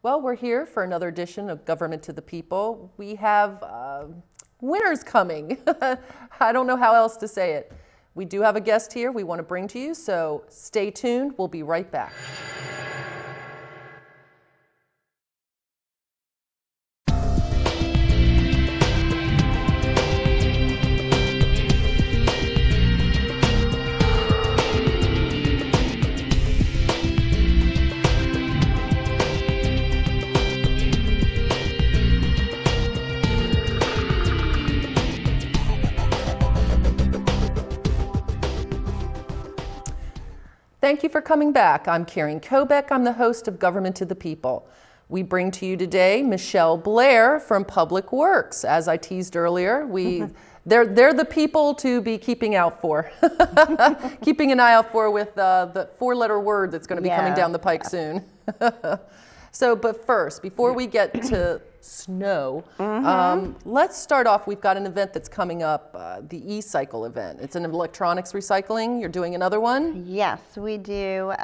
Well, we're here for another edition of Government to the People. We have winners coming. I don't know how else to say it. We do have a guest here we want to bring to you, so stay tuned. We'll be right back. Thank you for coming back. I'm Karen Kobeck. I'm the host of Government to the People. We bring to you today Michelle Blair from Public Works. As I teased earlier, they're the people to be keeping out for, keeping an eye out for with the four-letter word that's going to be coming down the pike soon. So, but first, before we get to snow, let's start off. We've got an event that's coming up, the e-cycle event. It's an electronics recycling. You're doing another one? Yes, we do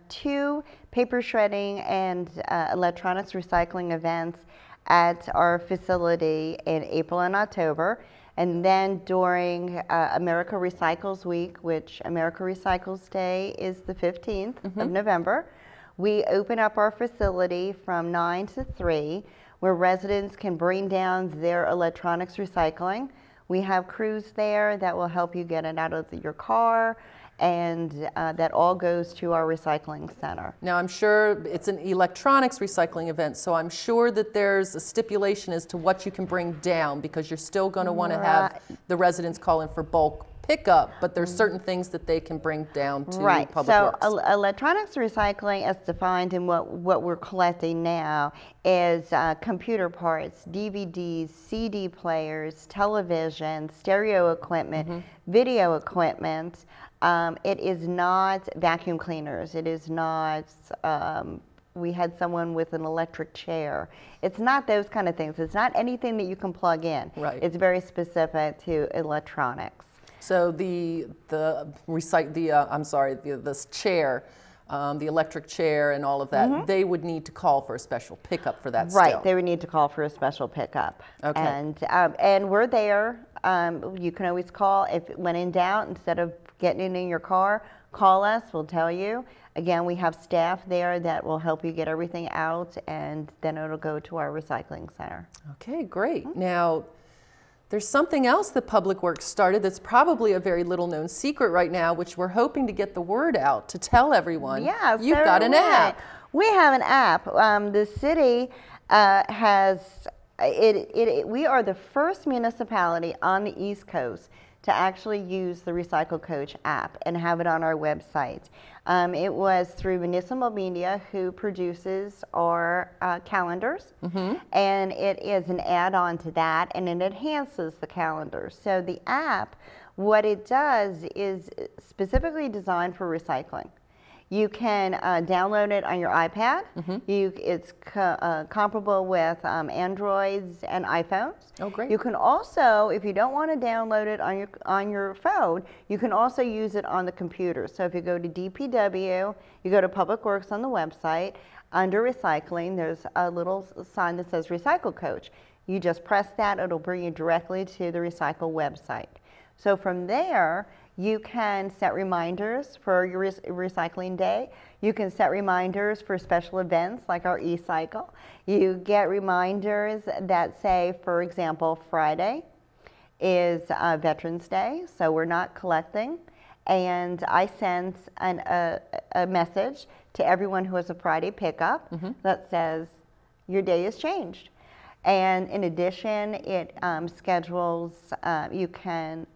2 paper shredding and electronics recycling events at our facility in April and October. And then during America Recycles Week, which America Recycles Day is the 15th of November, we open up our facility from 9 to 3, where residents can bring down their electronics recycling. We have crews there that will help you get it out of your car, and that all goes to our recycling center. Now, I'm sure it's an electronics recycling event, so I'm sure that there's a stipulation as to what you can bring down, because you're still going to want to have the residents call in for bulk pickup, but there's certain things that they can bring down to Public Works. So electronics recycling, as defined in what we're collecting now, is computer parts, DVDs, CD players, television, stereo equipment, video equipment. It is not vacuum cleaners. It is not, we had someone with an electric chair. It's not those kind of things. It's not anything that you can plug in. Right. It's very specific to electronics. So the chair, the electric chair and all of that, they would need to call for a special pickup for that Right, still. they would need to call for a special pickup. Okay. And we're there. You can always call. When in doubt, instead of getting it in your car, call us, we'll tell you. Again, we have staff there that will help you get everything out, and then it'll go to our recycling center. Okay, great. Now, there's something else that Public Works started that's probably a very little known secret right now, which we're hoping to get the word out to tell everyone. Yeah, You've got an app. We have an app. The city has, we are the first municipality on the East Coast to actually use the Recycle Coach app and have it on our website. It was through Municipal Media, who produces our calendars, and it is an add-on to that, and it enhances the calendar. So the app, what it does is specifically designed for recycling. You can download it on your iPad. It's comparable with Androids and iPhones. Oh, great. You can also, if you don't want to download it on your phone, you can also use it on the computer. So if you go to DPW, you go to Public Works on the website, under recycling, there's a little sign that says Recycle Coach. You just press that, it'll bring you directly to the Recycle website. So from there, you can set reminders for your recycling day. You can set reminders for special events like our e-cycle. You get reminders that say, for example, Friday is Veterans Day, so we're not collecting. And I sent a message to everyone who has a Friday pickup that says, your day has changed. And in addition, it schedules, you can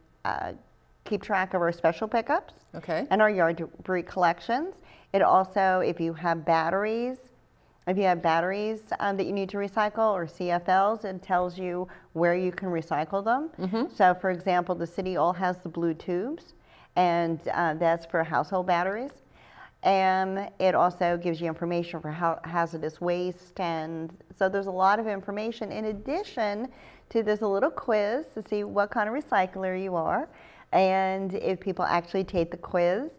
keep track of our special pickups and our yard debris collections. It also, if you have batteries that you need to recycle, or CFLs, it tells you where you can recycle them. So for example, the city all has the blue tubes, and that's for household batteries. And it also gives you information for hazardous waste, and so there's a lot of information. In addition to, there's a little quiz to see what kind of recycler you are. And if people actually take the quiz,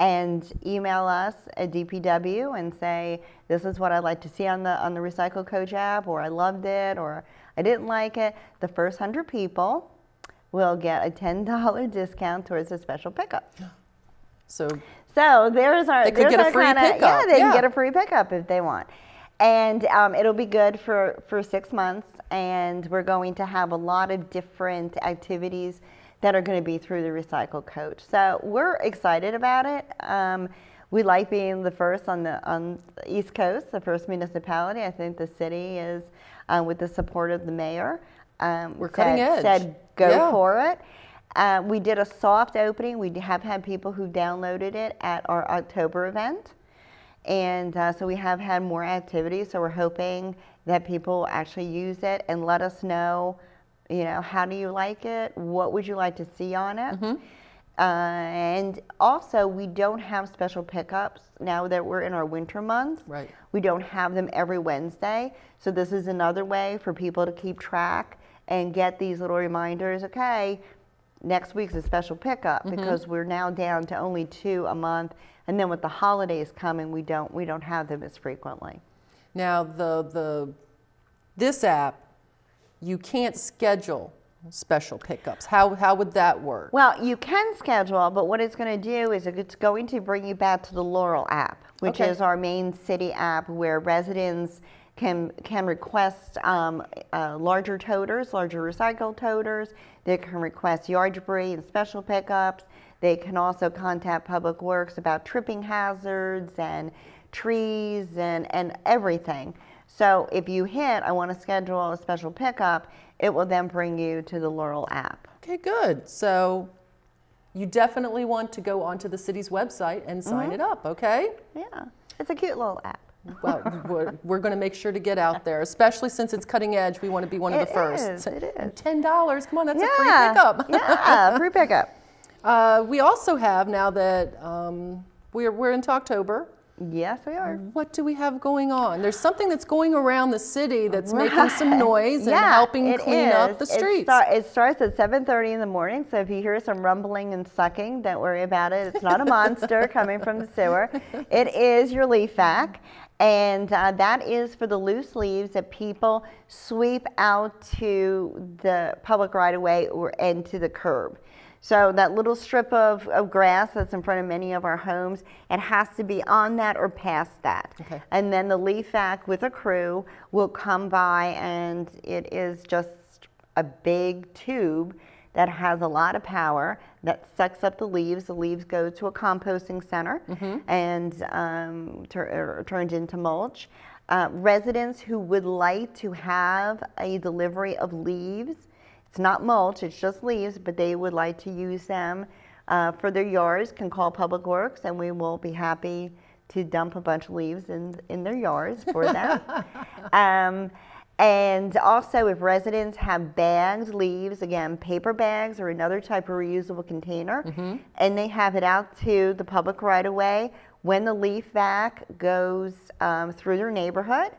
and email us at DPW and say, this is what I'd like to see on the Recycle Coach app, or I loved it, or I didn't like it. The first 100 people will get a $10 discount towards a special pickup. So there's our, they could get a free pickup. Yeah, they can get a free pickup if they want. And it'll be good for 6 months, and we're going to have a lot of different activities that are going to be through the Recycle Coach. So we're excited about it. We like being the first on the East Coast, the first municipality. I think the city is, with the support of the mayor, we're cutting edge. Said go for it. We did a soft opening. We have had people who downloaded it at our October event. And so we have had more activities. So we're hoping that people will actually use it and let us know, how do you like it? What would you like to see on it? And also, we don't have special pickups now that we're in our winter months. Right. We don't have them every Wednesday. So this is another way for people to keep track and get these little reminders. Okay, next week's a special pickup, because we're now down to only 2 a month. And then with the holidays coming, we don't have them as frequently. Now this app, you can't schedule special pickups. How would that work? Well, you can schedule, but what it's going to do is it's going to bring you back to the Laurel app, which is our main city app, where residents can request larger toters, larger recycled toters. They can request yard debris and special pickups. They can also contact Public Works about tripping hazards and trees and everything. So if you hit, I want to schedule a special pickup, it will then bring you to the Laurel app. Okay, good. So you definitely want to go onto the city's website and sign it up, okay? Yeah, it's a cute little app. Well, we're going to make sure to get out there, especially since it's cutting edge. We want to be one of the first. It is. And $10, come on, that's a free pickup. Yeah, free pickup. We also have, now that we're into October. Yes, we are. What do we have going on? There's something that's going around the city that's making some noise and helping clean up the streets. It starts at 7:30 in the morning, so if you hear some rumbling and sucking, don't worry about it. It's not a monster coming from the sewer. It is your leaf vac, and that is for the loose leaves that people sweep out to the public right-of-way or into the curb. So that little strip of grass that's in front of many of our homes, it has to be on that or past that. Okay. And then the leaf vac with a crew will come by, and it is just a big tube that has a lot of power that sucks up the leaves. The leaves go to a composting center and turned into mulch. Residents who would like to have a delivery of leaves, it's not mulch, it's just leaves, but they would like to use them for their yards, can call Public Works, and we will be happy to dump a bunch of leaves in their yards for them. And also, if residents have bagged leaves, again, paper bags or another type of reusable container, and they have it out to the public right-of-way, when the leaf vac goes through their neighborhood,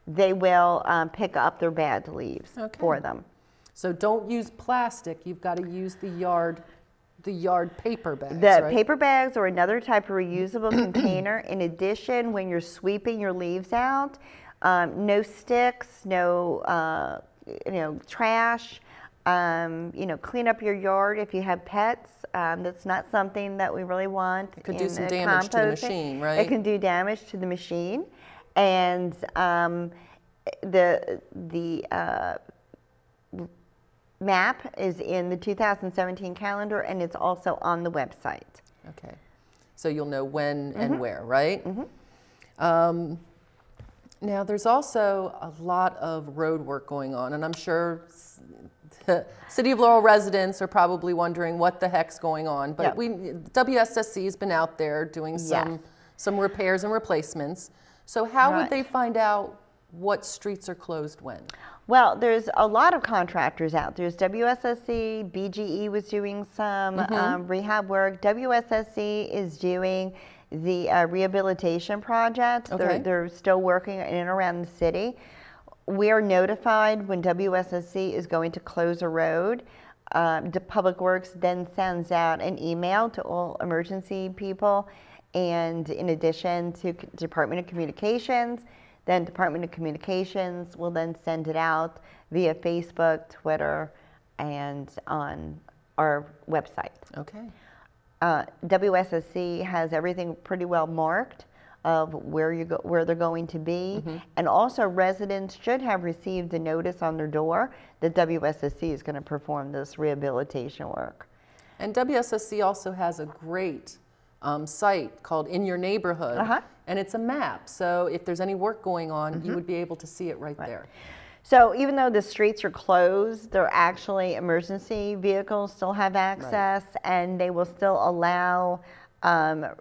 they will pick up their bagged leaves for them. So don't use plastic. You've got to use the yard paper bags. The paper bags or another type of reusable container. In addition, when you're sweeping your leaves out, no sticks, no trash. Clean up your yard if you have pets. That's not something that we really want. It could do some damage to the machine, right? It can do damage to the machine, and the map is in the 2017 calendar, and it's also on the website. Okay, so you'll know when and where, right? Now there's also a lot of road work going on, and I'm sure City of Laurel residents are probably wondering what the heck's going on, but WSSC has been out there doing some repairs and replacements. So how would they find out what streets are closed when? Well, there's a lot of contractors out. There's WSSC, BGE was doing some rehab work. WSSC is doing the rehabilitation project. They're still working in and around the city. We are notified when WSSC is going to close a road. The Public Works then sends out an email to all emergency people and in addition to Department of Communications, then Department of Communications will then send it out via Facebook, Twitter, and on our website. Okay. WSSC has everything pretty well marked of where they're going to be, and also residents should have received a notice on their door that WSSC is going to perform this rehabilitation work. And WSSC also has a great site called In Your Neighborhood, and it's a map. So if there's any work going on, you would be able to see it right there. So even though the streets are closed, there are actually emergency vehicles still have access, and they will still allow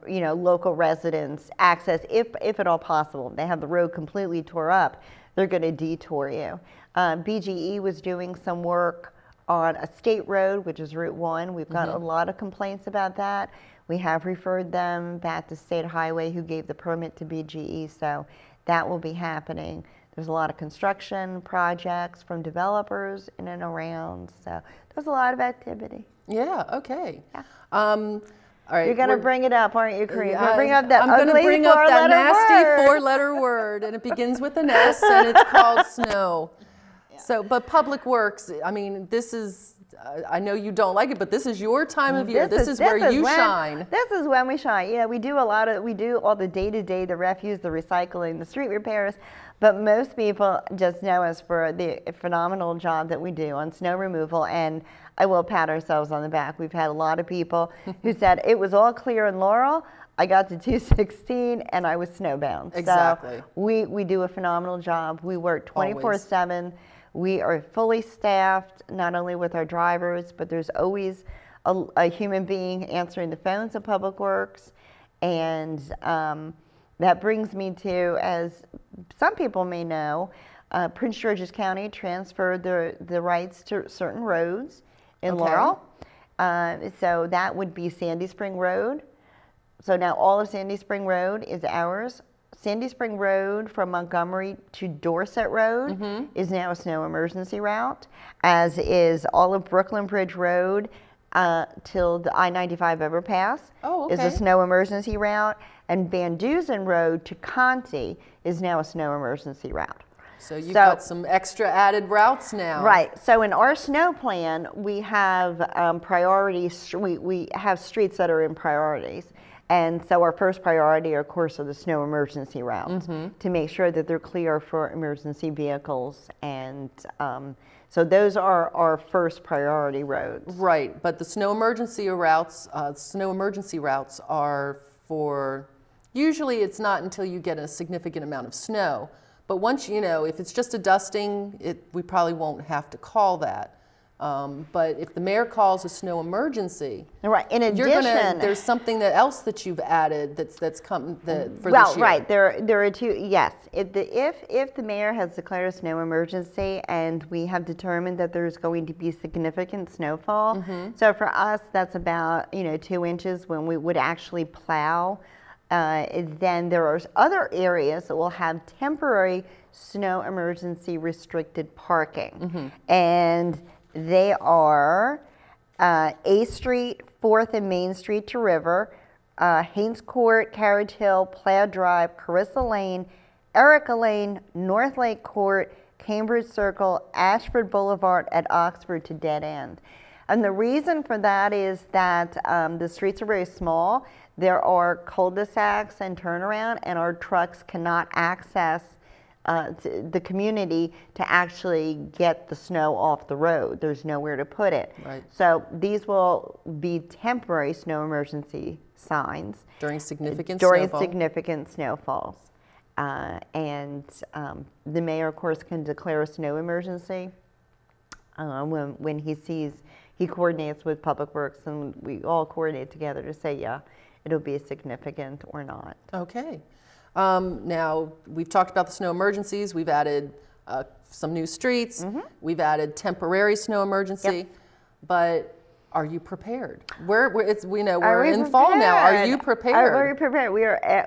you know, local residents access if at all possible. They have the road completely tore up, they're going to detour you. BGE was doing some work on a state road, which is Route 1. We've got a lot of complaints about that. We have referred them back to State Highway, who gave the permit to BGE, so that will be happening. There's a lot of construction projects from developers in and around, so there's a lot of activity. Yeah, okay. Yeah. All right, you're going to bring it up, aren't you, Corinne? You're going to bring up that I'm going to bring up that nasty four-letter word, and it begins with an S, and it's called snow. Yeah. So, but Public Works, I mean, this is, I know you don't like it, but this is your time of year. This is where you shine. This is when we shine. You know, we do all the day-to-day, the refuse, the recycling, the street repairs, but most people just know us for the phenomenal job that we do on snow removal, and I will pat ourselves on the back. We've had a lot of people who said it was all clear in Laurel. I got to 216 and I was snowbound. Exactly. So we do a phenomenal job. We work 24/7. We are fully staffed, not only with our drivers, but there's always a human being answering the phones of Public Works. And that brings me to, as some people may know, Prince George's County transferred the rights to certain roads in Laurel. So that would be Sandy Spring Road. So now all of Sandy Spring Road is ours. Sandy Spring Road from Montgomery to Dorset Road is now a snow emergency route, as is all of Brooklyn Bridge Road till the I-95 overpass is a snow emergency route, and Van Dusen Road to Conti is now a snow emergency route. So you've got some extra added routes now. Right. So in our snow plan, we have priorities. We have streets that are in priorities. And so our first priority, of course, are the snow emergency routes to make sure that they're clear for emergency vehicles. And so those are our first priority roads. Right. But the snow emergency routes are for, usually it's not until you get a significant amount of snow. But once, you know, if it's just a dusting, we probably won't have to call that. But if the mayor calls a snow emergency, right. In addition, there's something else that you've added that's come for this year. Well, right. There are two. Yes. If the mayor has declared a snow emergency and we have determined that there's going to be significant snowfall, so for us that's about 2 inches when we would actually plow. Then there are other areas that will have temporary snow emergency restricted parking. And they are A Street, 4th and Main Street to River, Haynes Court, Carriage Hill, Plaid Drive, Carissa Lane, Erica Lane, North Lake Court, Cambridge Circle, Ashford Boulevard at Oxford to Dead End. And the reason for that is that the streets are very small. There are cul-de-sacs and turnaround, and our trucks cannot access the community to actually get the snow off the road. There's nowhere to put it. Right. So these will be temporary snow emergency signs. During significant snowfalls. And the mayor, of course, can declare a snow emergency when he coordinates with Public Works, and we all coordinate together to say, yeah, it'll be significant or not. Okay. Now, we've talked about the snow emergencies. We've added some new streets. We've added temporary snow emergency. But are you prepared? We're in fall now. Are you prepared? Are we prepared?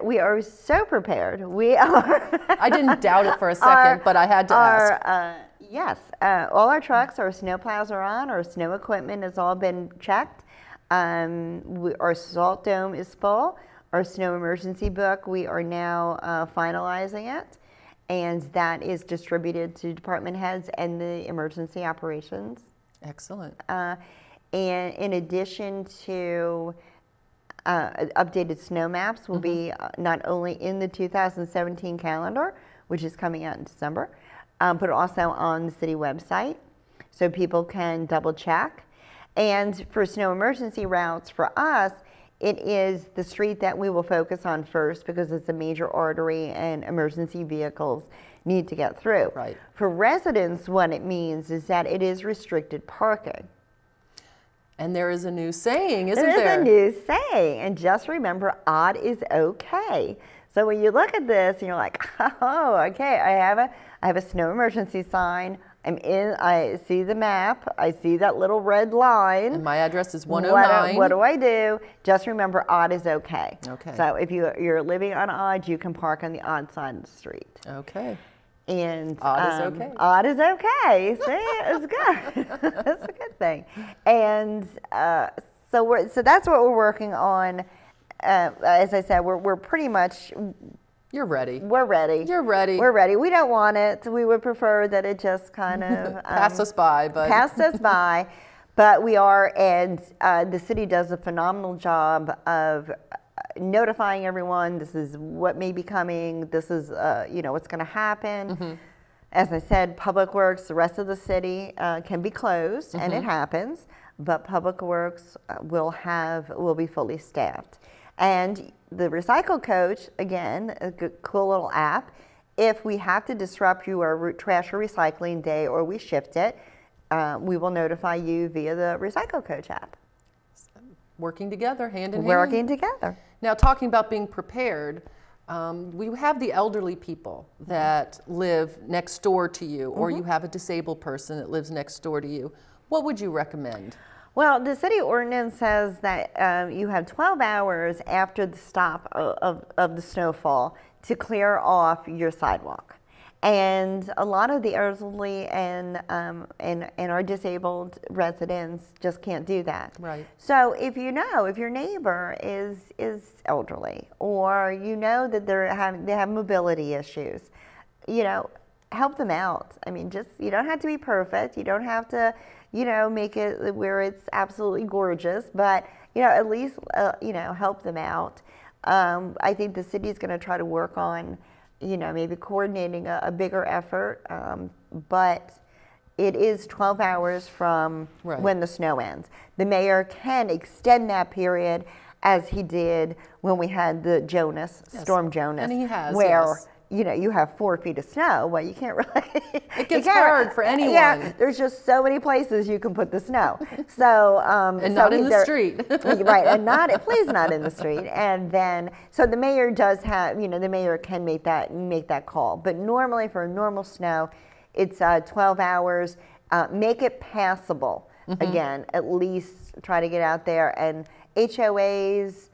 We are so prepared. We are. I didn't doubt it for a second, but I had to ask. Yes. All our trucks, our snow plows are on. Our snow equipment has all been checked. Our salt dome is full. Our snow emergency book, we are now finalizing it, and that is distributed to department heads and the emergency operations. Excellent. And in addition to updated snow maps will be not only in the 2017 calendar, which is coming out in December, but also on the city website, so people can double check. And for snow emergency routes, for us, it is the street that we will focus on first because it's a major artery and emergency vehicles need to get through. Right. For residents, what it means is that it is restricted parking. And there is a new saying, isn't there? There is a new saying, and just remember, odd is okay. So when you look at this and you're like, oh, okay, I have a snow emergency sign. I see the map, I see that little red line. And my address is 109. What do I do? Just remember, odd is okay. Okay. So if you're living on odd, you can park on the odd side of the street. Okay. And odd is okay. Odd is okay. See, it's good. That's a good thing. And so that's what we're working on. As I said, we're pretty much. You're ready. We're ready. You're ready. We're ready. We don't want it. We would prefer that it just kind of passed us by. Passed us by. But we are, and the city does a phenomenal job of notifying everyone. This is what may be coming. This is what's going to happen. As I said, Public Works, the rest of the city can be closed, and it happens. But Public Works will be fully staffed. And the Recycle Coach, again, a good, cool little app. If we have to disrupt your trash or recycling day, or we shift it, we will notify you via the Recycle Coach app. Working together, hand in hand. Working together. Now, talking about being prepared, we have the elderly people that live next door to you, or you have a disabled person that lives next door to you. What would you recommend? Well, the city ordinance says that you have 12 hours after the stop of the snowfall to clear off your sidewalk. And a lot of the elderly and our disabled residents just can't do that. Right. So if your neighbor is elderly, or you know that they have mobility issues, help them out. I mean, you don't have to be perfect. You don't have to, make it where it's absolutely gorgeous, but, at least, help them out. I think the city's going to try to work on, maybe coordinating a bigger effort, but it is 12 hours from when the snow ends. The mayor can extend that period, as he did when we had the Storm Jonas. And he has, where, you have 4 feet of snow. Well, you can't really. It gets hard for anyone. Yeah, there's just so many places you can put the snow. So and not in the street. Right, and please not in the street. And then, so the mayor does have, the mayor can make that call. But normally for normal snow, it's 12 hours. Make it passable. Again, at least try to get out there, and HOAs.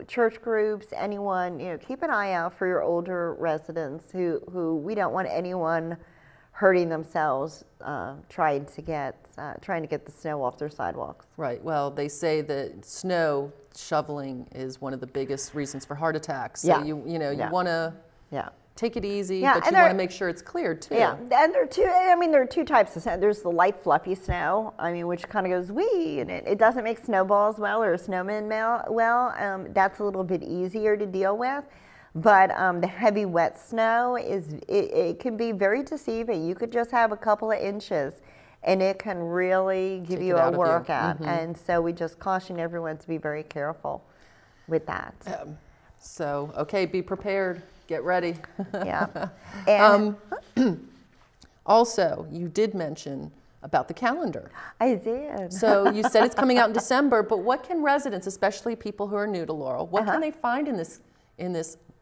Church groups, anyone, keep an eye out for your older residents who we don't want anyone hurting themselves trying to get the snow off their sidewalks. Right. Well, they say that snow shoveling is one of the biggest reasons for heart attacks. So you want to take it easy, but you want to make sure it's cleared too. Yeah, and there are two types of snow. There's the light fluffy snow, which kind of goes wee, and it doesn't make snowballs well or snowmen well. That's a little bit easier to deal with. But the heavy wet snow it can be very deceiving. You could just have a couple of inches, and it can really give you a workout. And so we just caution everyone to be very careful with that. So, okay, be prepared. Get ready. Yeah. And also, you did mention about the calendar. I did. So you said it's coming out in December, but what can residents, especially people who are new to Laurel, what can they find in this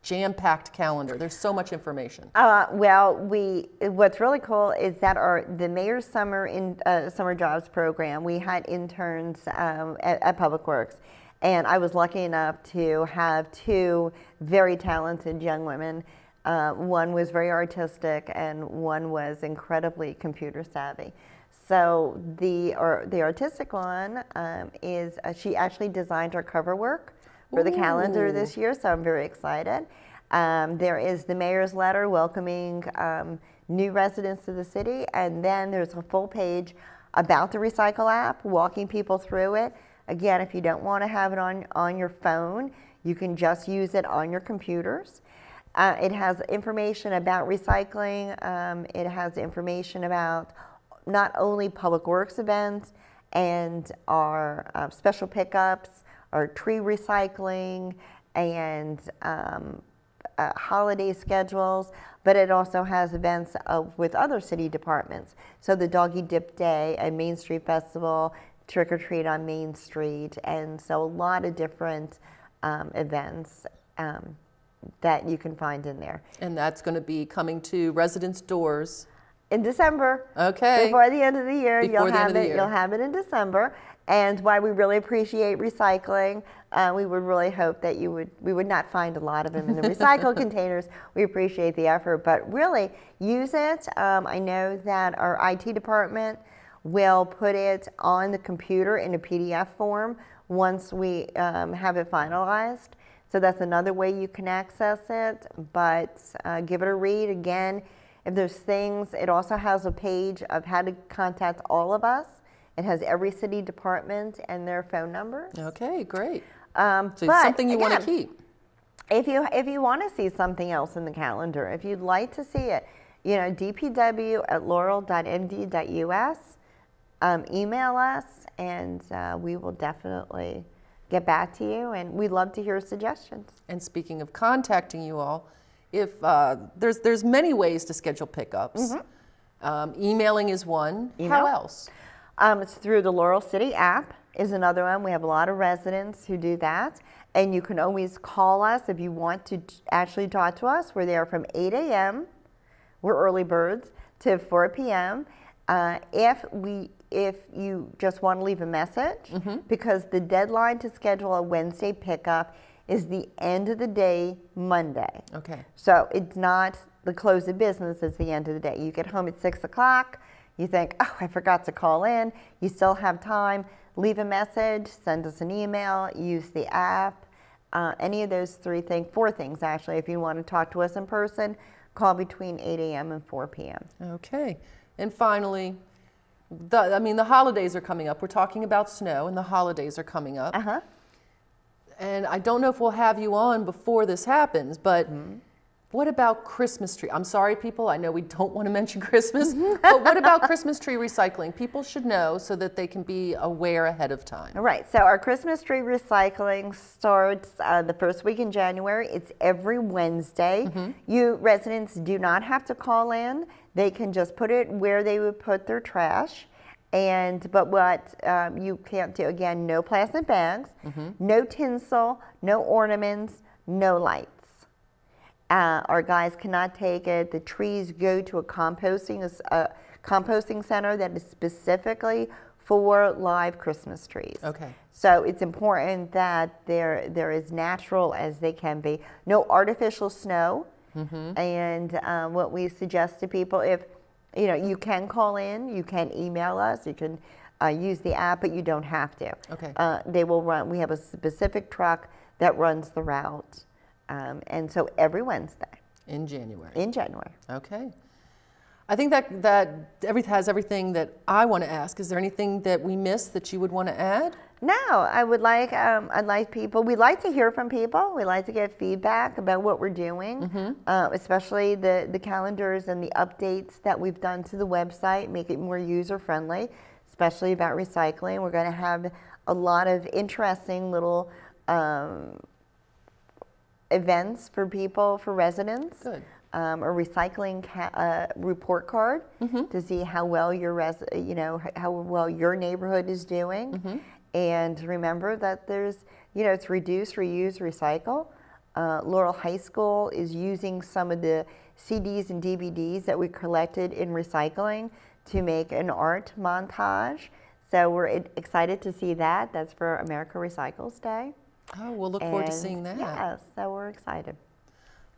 jam-packed calendar? There's so much information. What's really cool is that the Mayor's Summer Jobs program, we had interns at Public Works. And I was lucky enough to have 2 very talented young women. One was very artistic, and one was incredibly computer savvy. So the artistic one she actually designed our cover work for the calendar Ooh. this year, so I'm very excited. There is the mayor's letter welcoming new residents to the city, and then there's a full page about the Recycle app, walking people through it. Again, if you don't want to have it on your phone, you can just use it on your computers. It has information about recycling. It has information about not only Public Works events and our special pickups, our tree recycling, and holiday schedules, but it also has events with other city departments. So the Doggy Dip Day, a Main Street Festival, Trick or Treat on Main Street, and so a lot of different events that you can find in there. And that's going to be coming to residents' doors in December. Okay. Before the end of the year, Before you'll the end have of the it. year. You'll have it in December. And why we really appreciate recycling, we would really hope that we would not find a lot of them in the recycle containers. We appreciate the effort, but really use it. I know that our IT department will put it on the computer in a PDF form once we have it finalized. So that's another way you can access it, but give it a read. Again, if there's things, it also has a page of how to contact all of us. It has every city department and their phone numbers. Okay, great. So it's something you want to keep. If you want to see something else in the calendar, if you'd like to see it, dpw@laurel.md.us, email us, and we will definitely get back to you, and we'd love to hear suggestions. And speaking of contacting you all, if there's many ways to schedule pickups. Emailing is one. How else? It's through the Laurel City app is another one. We have a lot of residents who do that. And you can always call us if you want to actually talk to us. We're there from 8 a.m. We're early birds to 4 p.m. If you just want to leave a message, because the deadline to schedule a Wednesday pickup is the end of the day, Monday. Okay. So it's not the close of business, it's the end of the day. You get home at 6 o'clock. You think, oh, I forgot to call in. You still have time. Leave a message, send us an email, use the app. Any of those four things actually. If you want to talk to us in person, call between 8 a.m. and 4 p.m. Okay. And finally, the holidays are coming up. We're talking about snow, and the holidays are coming up. And I don't know if we'll have you on before this happens, but what about Christmas tree? I'm sorry, people, I know we don't want to mention Christmas, but what about Christmas tree recycling? People should know so that they can be aware ahead of time. All right, so our Christmas tree recycling starts the first week in January. It's every Wednesday. You residents do not have to call in. They can just put it where they would put their trash. But what you can't do, again, no plastic bags, no tinsel, no ornaments, no lights. Our guys cannot take it. The trees go to a composting center that is specifically for live Christmas trees. Okay. So it's important that they're as natural as they can be. No artificial snow. And what we suggest to people, if you can call in, you can email us, you can use the app, but you don't have to. Okay. They will run. We have a specific truck that runs the route. And so every Wednesday. In January. In January. Okay. I think that has everything that I want to ask. Is there anything that we missed that you would want to add? No, I'd like people, we like to hear from people. We like to get feedback about what we're doing, especially the calendars and the updates that we've done to the website, make it more user-friendly, especially about recycling. We're going to have a lot of interesting little events for people, for residents. Good. A recycling report card to see how well how well your neighborhood is doing, and remember that there's it's reduce, reuse, recycle. Laurel High School is using some of the CDs and DVDs that we collected in recycling to make an art montage. So we're excited to see that. That's for America Recycles Day. Oh, we'll look forward to seeing that. Yes, so we're excited.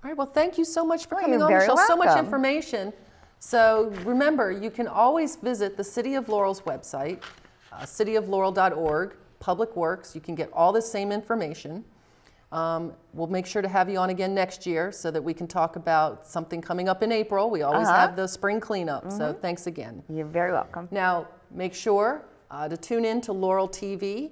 All right, well, thank you so much for coming you're on, very Michelle. So much welcome. information. So remember, you can always visit the City of Laurel's website, cityoflaurel.org, Public Works. You can get all the same information. We'll make sure to have you on again next year so that we can talk about something coming up in April. We always have the spring cleanup, so thanks again. You're very welcome. Now, make sure to tune in to Laurel TV.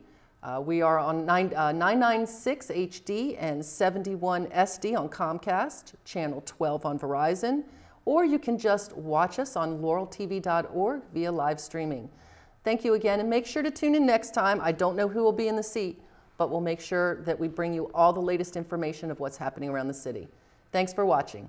We are on 996 HD and 71 SD on Comcast, channel 12 on Verizon, or you can just watch us on laureltv.org via live streaming. Thank you again, and make sure to tune in next time. I don't know who will be in the seat, but we'll make sure that we bring you all the latest information of what's happening around the city. Thanks for watching.